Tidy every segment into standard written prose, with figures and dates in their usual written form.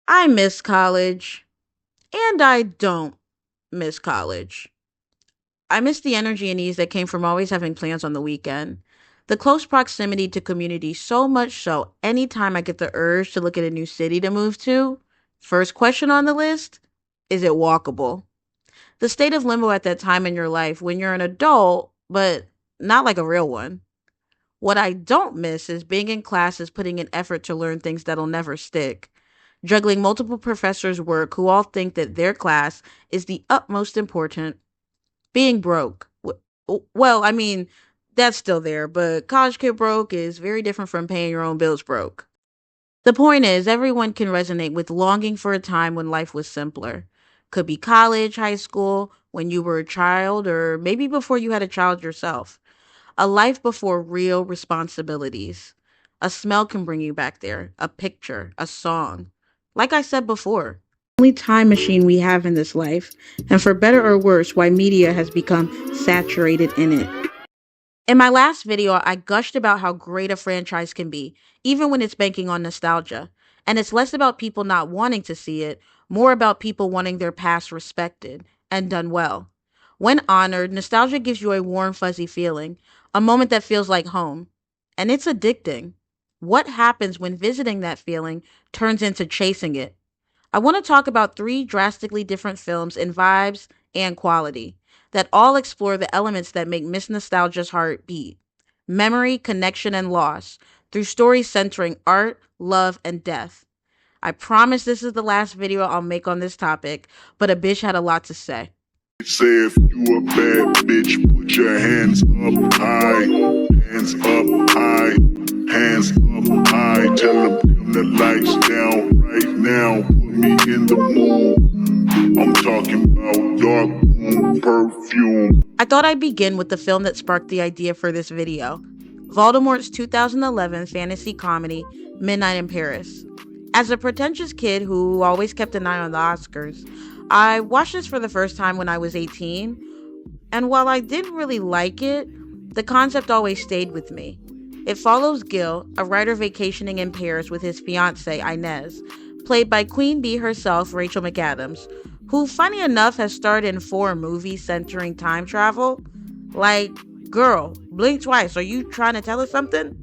I miss college, and I don't miss college. I miss the energy and ease that came from always having plans on the weekend. The close proximity to community, so much so, anytime I get the urge to look at a new city to move to, first question on the list, is it walkable? The state of limbo at that time in your life when you're an adult, but not like a real one. What I don't miss is being in classes putting in effort to learn things that'll never stick. Juggling multiple professors' work who all think that their class is the utmost important. Being broke. Well, I mean, that's still there, but college kid broke is very different from paying your own bills broke. The point is, everyone can resonate with longing for a time when life was simpler. Could be college, high school, when you were a child, or maybe before you had a child yourself. A life before real responsibilities. A smell can bring you back there, a picture, a song. Like I said before, only time machine we have in this life, and for better or worse, why media has become saturated in it. In my last video, I gushed about how great a franchise can be, even when it's banking on nostalgia. And it's less about people not wanting to see it, more about people wanting their past respected and done well. When honored, nostalgia gives you a warm, fuzzy feeling, a moment that feels like home. And it's addicting. What happens when visiting that feeling turns into chasing it? I want to talk about three drastically different films in vibes and quality that all explore the elements that make Miss Nostalgia's heart beat: memory, connection, and loss, through stories centering art, love, and death. I promise this is the last video I'll make on this topic, but a bitch had a lot to say. Say if you a bad bitch, put your hands up high, hands up high, hands up high. Tell them dim the lights down right now. Put me in the mood. I'm talking about dark room perfume. I thought I'd begin with the film that sparked the idea for this video: Voldemort's 2011 fantasy comedy, Midnight in Paris. As a pretentious kid who always kept an eye on the Oscars, I watched this for the first time when I was 18, and while I didn't really like it, the concept always stayed with me. It follows Gil, a writer vacationing in Paris with his fiancée, Inez, played by Queen Bee herself, Rachel McAdams, who, funny enough, has starred in 4 movies centering time travel. Like, girl, blink twice, are you trying to tell us something?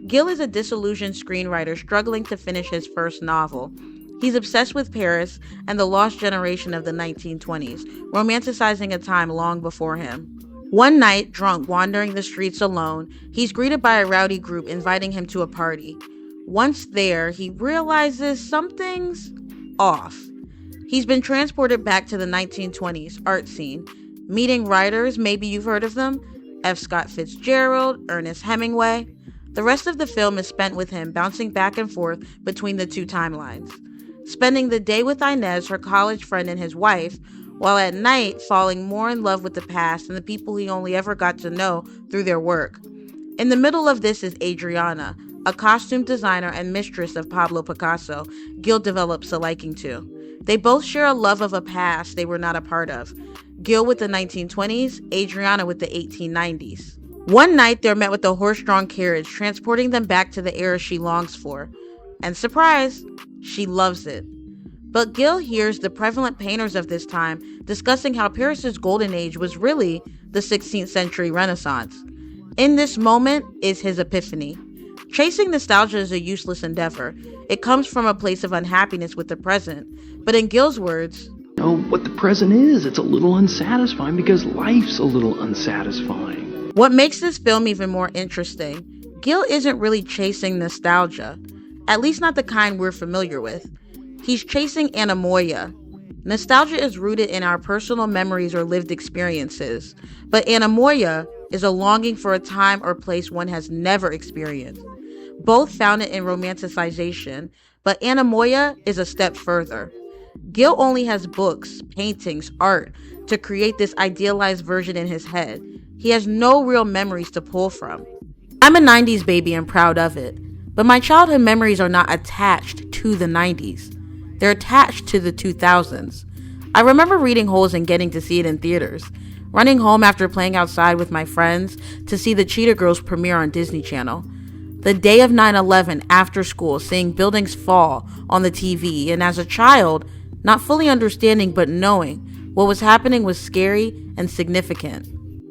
Gil is a disillusioned screenwriter struggling to finish his first novel. He's obsessed with Paris and the lost generation of the 1920s, romanticizing a time long before him. One night, drunk, wandering the streets alone, he's greeted by a rowdy group inviting him to a party. Once there, he realizes something's off. He's been transported back to the 1920s art scene, meeting writers, maybe you've heard of them, F. Scott Fitzgerald, Ernest Hemingway. The rest of the film is spent with him bouncing back and forth between the two timelines, spending the day with Inez, her college friend, and his wife, while at night falling more in love with the past and the people he only ever got to know through their work. In the middle of this is Adriana, a costume designer and mistress of Pablo Picasso Gil develops a liking to. They both share a love of a past they were not a part of. Gil with the 1920s, Adriana with the 1890s. One night, they're met with a horse-drawn carriage transporting them back to the era she longs for. And surprise, she loves it. But Gil hears the prevalent painters of this time discussing how Paris's golden age was really the 16th century Renaissance. In this moment is his epiphany. Chasing nostalgia is a useless endeavor. It comes from a place of unhappiness with the present. But in Gil's words, what the present is, it's a little unsatisfying because life's a little unsatisfying. What makes this film even more interesting, Gil isn't really chasing nostalgia, at least not the kind we're familiar with. He's chasing anemoia. Nostalgia is rooted in our personal memories or lived experiences, but anemoia is a longing for a time or place one has never experienced. Both found it in romanticization, but anemoia is a step further. Gil only has books, paintings, art to create this idealized version in his head. He has no real memories to pull from. I'm a 90s baby and proud of it, but my childhood memories are not attached to the 90s. They're attached to the 2000s. I remember reading Holes and getting to see it in theaters, running home after playing outside with my friends to see the Cheetah Girls premiere on Disney Channel. The day of 9/11 after school, seeing buildings fall on the TV, and as a child, not fully understanding but knowing what was happening was scary and significant.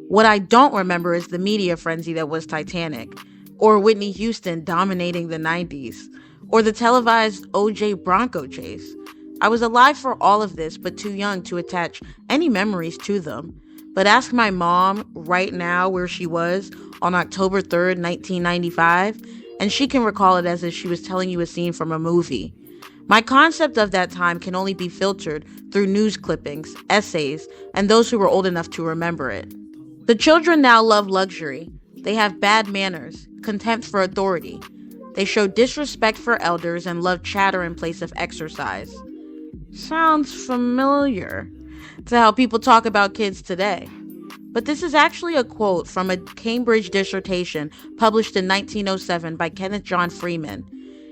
What I don't remember is the media frenzy that was Titanic, or Whitney Houston dominating the 90s, or the televised OJ Bronco chase. I was alive for all of this, but too young to attach any memories to them. But ask my mom right now where she was on October 3rd, 1995, and she can recall it as if she was telling you a scene from a movie. My concept of that time can only be filtered through news clippings, essays, and those who were old enough to remember it. The children now love luxury. They have bad manners, contempt for authority. They show disrespect for elders and love chatter in place of exercise. Sounds familiar to how people talk about kids today. But this is actually a quote from a Cambridge dissertation published in 1907 by Kenneth John Freeman.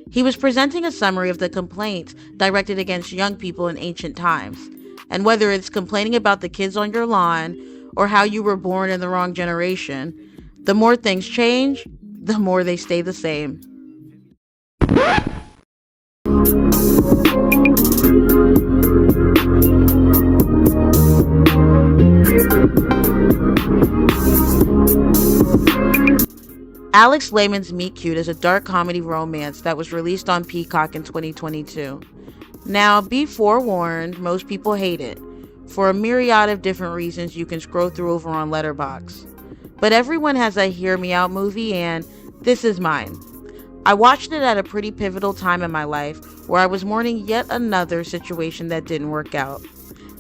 He was presenting a summary of the complaints directed against young people in ancient times. And whether it's complaining about the kids on your lawn or how you were born in the wrong generation, the more things change, the more they stay the same. Alex Lehman's Meet Cute is a dark comedy romance that was released on Peacock in 2022. Now, be forewarned, most people hate it, for a myriad of different reasons you can scroll through over on Letterboxd. But everyone has a hear me out movie, and this is mine. I watched it at a pretty pivotal time in my life where I was mourning yet another situation that didn't work out.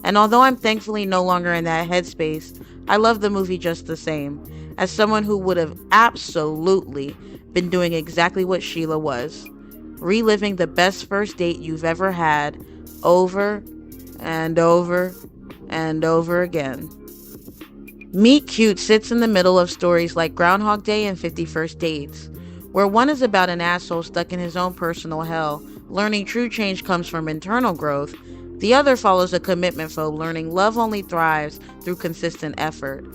And although I'm thankfully no longer in that headspace, I love the movie just the same, as someone who would have absolutely been doing exactly what Sheila was, reliving the best first date you've ever had over and over and over again. Meet Cute sits in the middle of stories like Groundhog Day and 50 First Dates, where one is about an asshole stuck in his own personal hell, learning true change comes from internal growth. The other follows a commitment phobe learning love only thrives through consistent effort.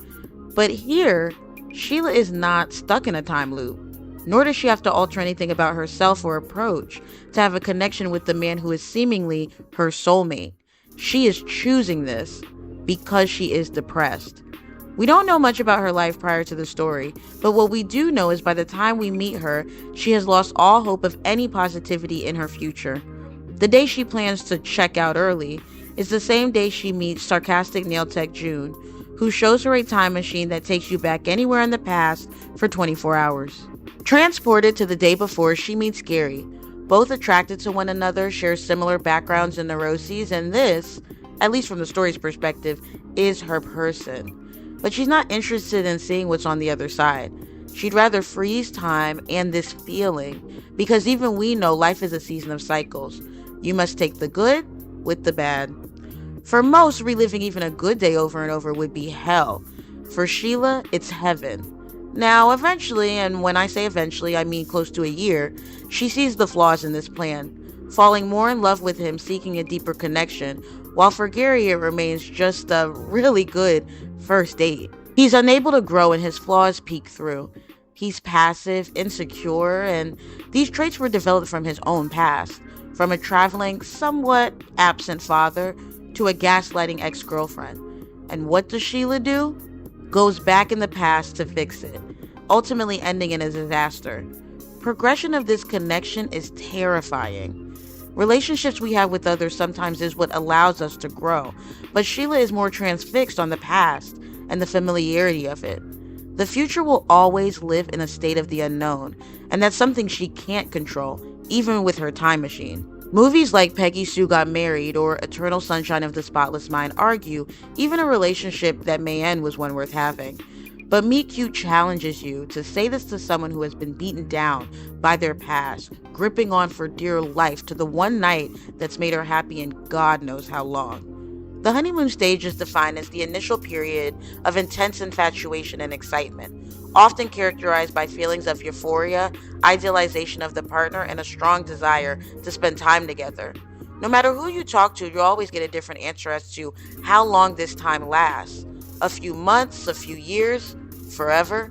But here, Sheila is not stuck in a time loop, nor does she have to alter anything about herself or approach to have a connection with the man who is seemingly her soulmate. She is choosing this because she is depressed. We don't know much about her life prior to the story, but what we do know is by the time we meet her, she has lost all hope of any positivity in her future. The day she plans to check out early is the same day she meets sarcastic nail tech June, who shows her a time machine that takes you back anywhere in the past for 24 hours. Transported to the day before, she meets Gary. Both attracted to one another, share similar backgrounds and neuroses, and this, at least from the story's perspective, is her person. But she's not interested in seeing what's on the other side. She'd rather freeze time and this feeling, because even we know life is a season of cycles. You must take the good with the bad. For most, reliving even a good day over and over would be hell. For Sheila, it's heaven. Now, eventually, and when I say eventually, I mean close to a year, she sees the flaws in this plan, falling more in love with him, seeking a deeper connection, while for Gary it remains just a really good first date. He's unable to grow and his flaws peek through. He's passive, insecure, and these traits were developed from his own past, from a traveling, somewhat absent father to a gaslighting ex-girlfriend. And what does Sheila do? Goes back in the past to fix it, ultimately ending in a disaster. Progression of this connection is terrifying. Relationships we have with others sometimes is what allows us to grow, but Sheila is more transfixed on the past and the familiarity of it. The future will always live in a state of the unknown, and that's something she can't control, even with her time machine. Movies like Peggy Sue Got Married or Eternal Sunshine of the Spotless Mind argue even a relationship that may end was one worth having. But Meet Cute challenges you to say this to someone who has been beaten down by their past, gripping on for dear life to the one night that's made her happy in God knows how long. The honeymoon stage is defined as the initial period of intense infatuation and excitement, often characterized by feelings of euphoria, idealization of the partner, and a strong desire to spend time together. No matter who you talk to, you'll always get a different answer as to how long this time lasts. A few months, a few years, forever.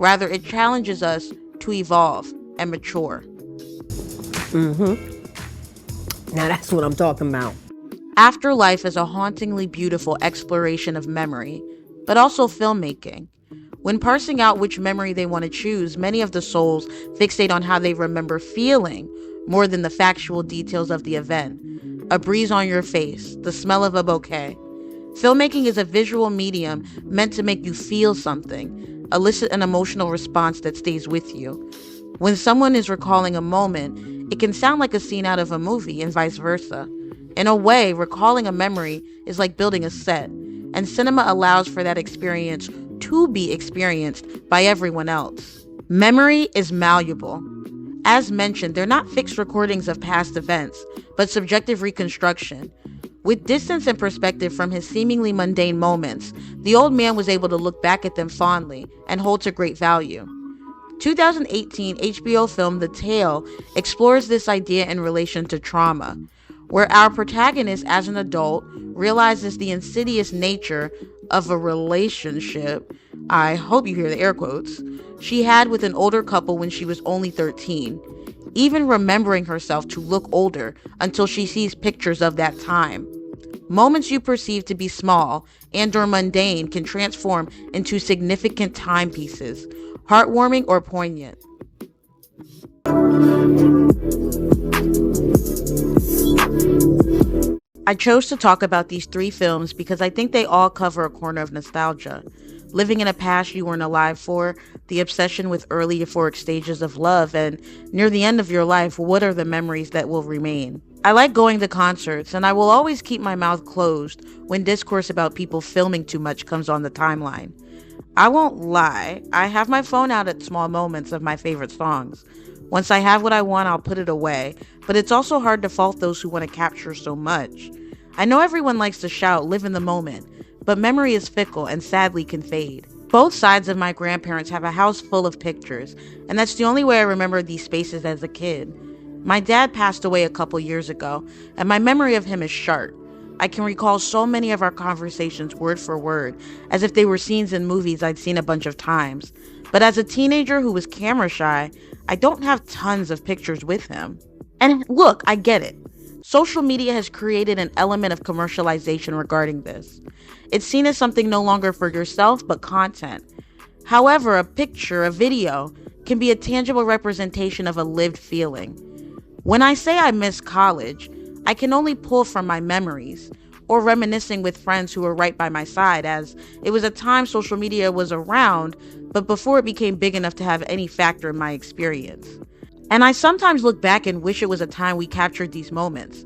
Rather, it challenges us to evolve and mature. Now that's what I'm talking about. Afterlife is a hauntingly beautiful exploration of memory, but also filmmaking. When parsing out which memory they want to choose, many of the souls fixate on how they remember feeling more than the factual details of the event. A breeze on your face, the smell of a bouquet. Filmmaking is a visual medium meant to make you feel something, elicit an emotional response that stays with you. When someone is recalling a moment, it can sound like a scene out of a movie and vice versa. In a way, recalling a memory is like building a set, and cinema allows for that experience to be experienced by everyone else. Memory is malleable. As mentioned, they're not fixed recordings of past events, but subjective reconstruction. With distance and perspective from his seemingly mundane moments, the old man was able to look back at them fondly and hold to great value. 2018 HBO film The Tale explores this idea in relation to trauma, where our protagonist as an adult realizes the insidious nature of a relationship, I hope you hear the air quotes, she had with an older couple when she was only 13, even remembering herself to look older until she sees pictures of that time. Moments you perceive to be small and or mundane can transform into significant timepieces, heartwarming or poignant. I chose to talk about these 3 films because I think they all cover a corner of nostalgia. Living in a past you weren't alive for, the obsession with early euphoric stages of love, and near the end of your life, what are the memories that will remain? I like going to concerts, and I will always keep my mouth closed when discourse about people filming too much comes on the timeline. I won't lie, I have my phone out at small moments of my favorite songs. Once I have what I want, I'll put it away, but it's also hard to fault those who want to capture so much. I know everyone likes to shout, live in the moment, but memory is fickle and sadly can fade. Both sides of my grandparents have a house full of pictures, and that's the only way I remember these spaces as a kid. My dad passed away a couple years ago, and my memory of him is sharp. I can recall so many of our conversations word for word, as if they were scenes in movies I'd seen a bunch of times. But as a teenager who was camera shy, I don't have tons of pictures with him. And look, I get it. Social media has created an element of commercialization regarding this. It's seen as something no longer for yourself, but content. However, a picture, a video, can be a tangible representation of a lived feeling. When I say I miss college, I can only pull from my memories, or reminiscing with friends who were right by my side, as it was a time social media was around, but before it became big enough to have any factor in my experience. And I sometimes look back and wish it was a time we captured these moments.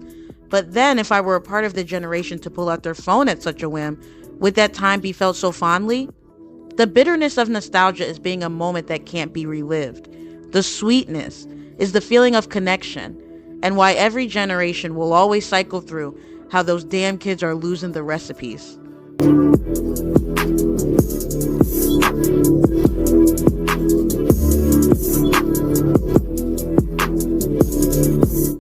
But then, if I were a part of the generation to pull out their phone at such a whim, would that time be felt so fondly? The bitterness of nostalgia is being a moment that can't be relived. The sweetness is the feeling of connection, and why every generation will always cycle through how those damn kids are losing the recipes.